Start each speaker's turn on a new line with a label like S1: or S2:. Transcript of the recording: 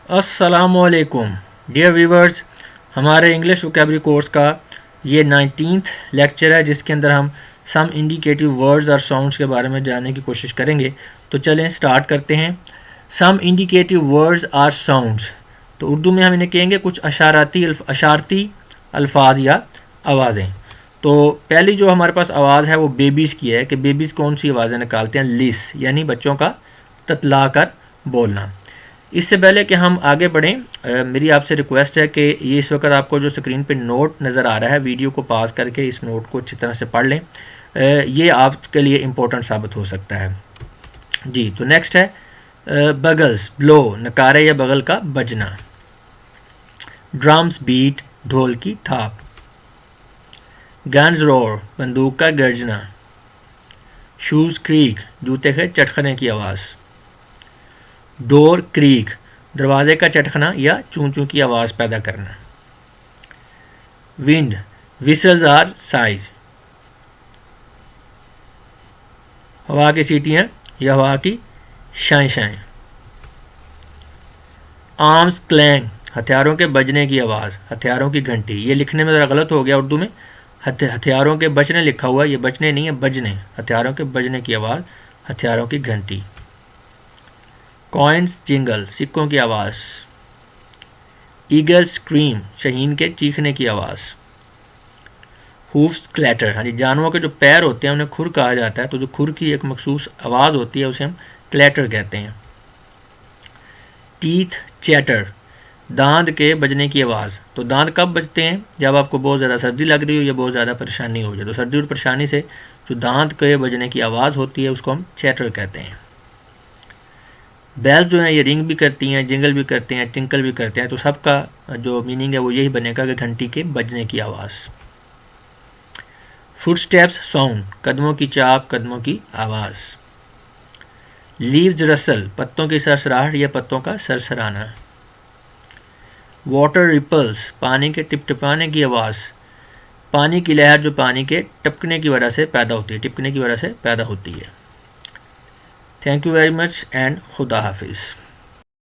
S1: السلام علیکم dear viewers, ہمارے انگلش ووکیبلری کورس کا یہ 19th لیکچر ہے جس کے اندر ہم سم انڈیکیٹو ورڈز اور ساؤنڈز کے بارے میں جاننے کی کوشش کریں گے. تو چلیں سٹارٹ کرتے ہیں. سم انڈیکیٹو ورڈز اور ساؤنڈز، تو اردو میں ہم انہیں کہیں گے کچھ اشارتی الفاظ یا آوازیں. تو پہلی جو ہمارے پاس آواز ہے وہ بیبیز کی ہے کہ بیبیز کون سی آوازیں نکالتے ہیں. لس یعنی بچوں کا تتلا کر بولنا. اس سے پہلے کہ ہم آگے بڑھیں، میری آپ سے ریکویسٹ ہے کہ یہ اس وقت آپ کو جو اسکرین پہ نوٹ نظر آ رہا ہے، ویڈیو کو پاز کر کے اس نوٹ کو اچھی طرح سے پڑھ لیں. یہ آپ کے لیے امپورٹنٹ ثابت ہو سکتا ہے. جی تو نیکسٹ ہے بگلز، بلو نکارے یا بغل کا بجنا. ڈرمز بیٹ ڈھول کی تھاپ. گنز رور بندوق کا گرجنا. شوز کریک جوتے کے چٹخنے کی آواز. ڈور کریک دروازے کا چٹکنا یا چون چون کی آواز پیدا کرنا. ونڈ وسلز آر سائز ہوا کی سیٹیاں یا ہوا کی شائیں شائیں. آرمز کلینگ ہتھیاروں کے بجنے کی آواز، ہتھیاروں کی گھنٹی. یہ لکھنے میں ذرا غلط ہو گیا اردو میں، ہتھیاروں کے بچنے لکھا ہوا ہے، یہ بچنے نہیں ہے بجنے. ہتھیاروں کے بجنے کی آواز، ہتھیاروں کی گھنٹی. کوئنز جنگل سکوں کی آواز. ایگل اسکریم شہین کے چیخنے کی آواز. ہوفز کلیٹر ہاں جی، جانوروں کے جو پیر ہوتے ہیں انہیں کھر کہا جاتا ہے، تو جو کھر کی ایک مخصوص آواز ہوتی ہے اسے ہم کلیٹر کہتے ہیں. ٹیتھ چیٹر داند کے بجنے کی آواز. تو داند کب بجتے ہیں؟ جب آپ کو بہت زیادہ سردی لگ رہی ہو یا بہت زیادہ پریشانی ہو جائے. تو سردی اور پریشانی سے جو داند کے بجنے کی آواز ہوتی ہے اس کو ہم چیٹر کہتے ہیں. بیل جو ہیں یہ رنگ بھی کرتی ہیں، جنگل بھی کرتے ہیں، ٹنکل بھی کرتے ہیں. تو سب کا جو میننگ ہے وہ یہی بنے گا کہ گھنٹی کے بجنے کی آواز. فٹ سٹیپس ساؤنڈ قدموں کی چاپ، قدموں کی آواز. لیوز رسل پتوں کی سرسراہٹ یا پتوں کا سرسرانا. واٹر ریپلس پانی کے ٹپ ٹپانے کی آواز. پانی کی لہر جو پانی کے ٹپکنے کی وجہ سے پیدا ہوتی ہے، ٹپکنے کی وجہ سے پیدا ہوتی ہے. Thank you very much and خدا حافظ.